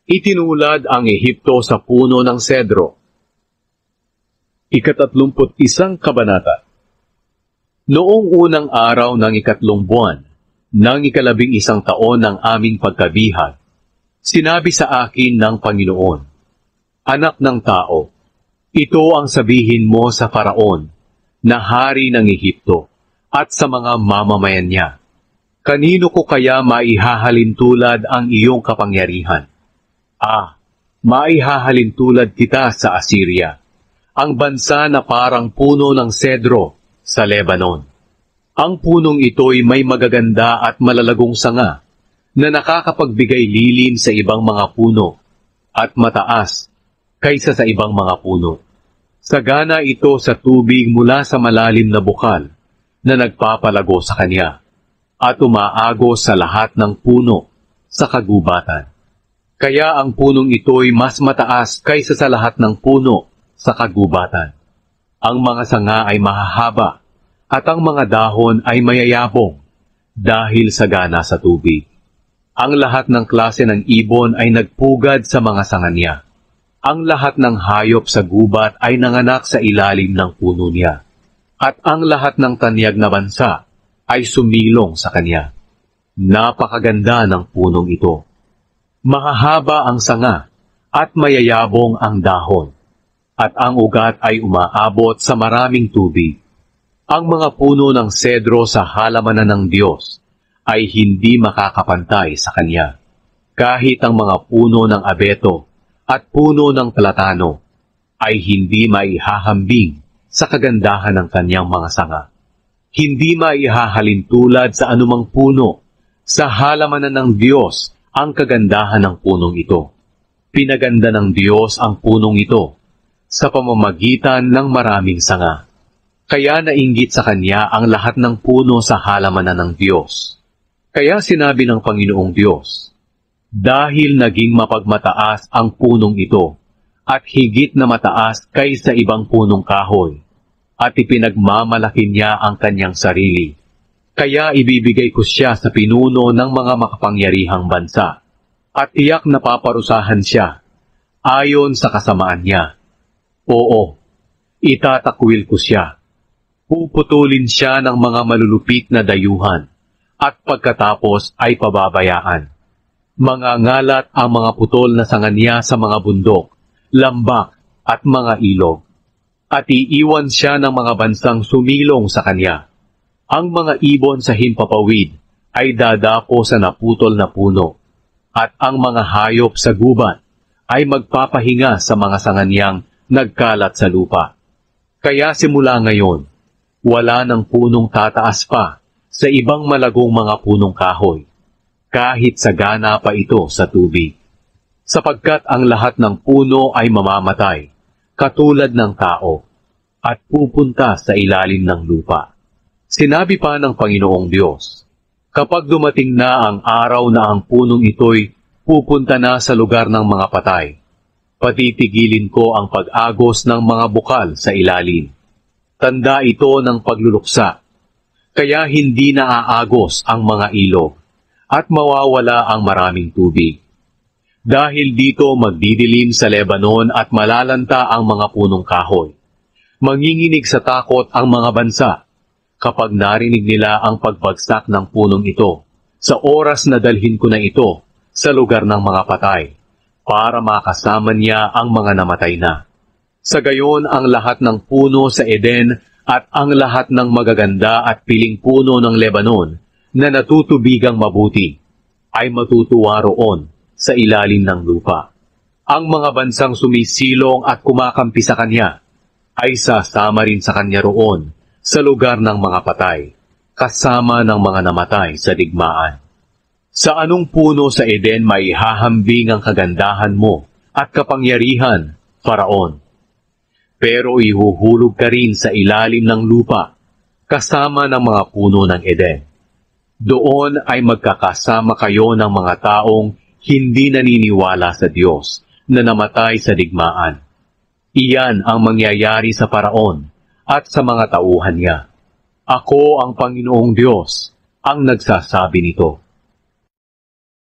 Itinulad ang Ehipto sa puno ng sedro. 31 Kabanata. Noong unang araw ng 3 buwan, ng 11 taon ng aming pagkabihag, sinabi sa akin ng Panginoon, Anak ng tao, ito ang sabihin mo sa Faraon, na hari ng Ehipto, at sa mga mamamayan niya. Kanino ko kaya maihahalin tulad ang iyong kapangyarihan? Maihahalin tulad kita sa Assyria, ang bansa na parang puno ng sedro sa Lebanon. Ang punong ito'y may magaganda at malalagong sanga na nakakapagbigay lilim sa ibang mga puno at mataas kaysa sa ibang mga puno. Sagana ito sa tubig mula sa malalim na bukal na nagpapalago sa kanya at umaagos sa lahat ng puno sa kagubatan. Kaya ang punong ito'y mas mataas kaysa sa lahat ng puno sa kagubatan. Ang mga sanga ay mahahaba at ang mga dahon ay mayayabong dahil sagana sa tubig. Ang lahat ng klase ng ibon ay nagpugad sa mga sanga niya. Ang lahat ng hayop sa gubat ay nanganak sa ilalim ng puno niya. At ang lahat ng tanyag na bansa ay sumilong sa kanya. Napakaganda ng punong ito. Mahahaba ang sanga at mayayabong ang dahon. At ang ugat ay umaabot sa maraming tubig. Ang mga puno ng sedro sa halamanan ng Diyos ay hindi makakapantay sa kanya. Kahit ang mga puno ng abeto at puno ng platano ay hindi maihahambing sa kagandahan ng kanyang mga sanga. Hindi maihahalin tulad sa anumang puno. Sa halamanan ng Diyos ang kagandahan ng punong ito. Pinaganda ng Diyos ang punong ito sa pamamagitan ng maraming sanga. Kaya nainggit sa kanya ang lahat ng puno sa halamanan ng Diyos. Kaya sinabi ng Panginoong Diyos, dahil naging mapagmataas ang punong ito, at higit na mataas kaysa ibang punong kahoy, at ipinagmamalaki niya ang kanyang sarili. Kaya ibibigay ko siya sa pinuno ng mga makapangyarihang bansa, at tiyak na paparusahan siya, ayon sa kasamaan niya. Oo, itatakwil ko siya. Puputulin siya ng mga malulupit na dayuhan, at pagkatapos ay pababayaan. Mangangalat ang mga putol na sanga niya sa mga bundok, lambak at mga ilog. At iiwan siya ng mga bansang sumilong sa kanya. Ang mga ibon sa himpapawid ay dadapo sa naputol na puno, at ang mga hayop sa gubat ay magpapahinga sa mga sanga niyang nagkalat sa lupa. Kaya simula ngayon, wala ng punong tataas pa sa ibang malagong mga punong kahoy, kahit sagana pa ito sa tubig. Sapagkat ang lahat ng puno ay mamamatay, katulad ng tao, at pupunta sa ilalim ng lupa. Sinabi pa ng Panginoong Diyos, kapag dumating na ang araw na ang punong ito'y pupunta na sa lugar ng mga patay, patitigilin ko ang pag-agos ng mga bukal sa ilalim. Tanda ito ng pagluluksa, kaya hindi naaagos ang mga ilog, at mawawala ang maraming tubig. Dahil dito magdidilim sa Lebanon at malalanta ang mga punong kahoy. Manginginig sa takot ang mga bansa, kapag narinig nila ang pagbagsak ng punong ito, sa oras na dalhin ko na ito sa lugar ng mga patay, para makasama niya ang mga namatay na. Sa gayon ang lahat ng puno sa Eden at ang lahat ng magaganda at piling puno ng Lebanon na natutubigang mabuti ay matutuwa roon sa ilalim ng lupa. Ang mga bansang sumisilong at kumakampi sa kanya ay sasama rin sa kanya roon sa lugar ng mga patay, kasama ng mga namatay sa digmaan. Sa anong puno sa Eden maihahambing ang kagandahan mo at kapangyarihan, Faraon? Pero ihuhulog ka rin sa ilalim ng lupa, kasama ng mga puno ng Eden. Doon ay magkakasama kayo ng mga taong hindi naniniwala sa Diyos na namatay sa digmaan. Iyan ang mangyayari sa Faraon at sa mga tauhan niya. Ako ang Panginoong Diyos ang nagsasabi nito.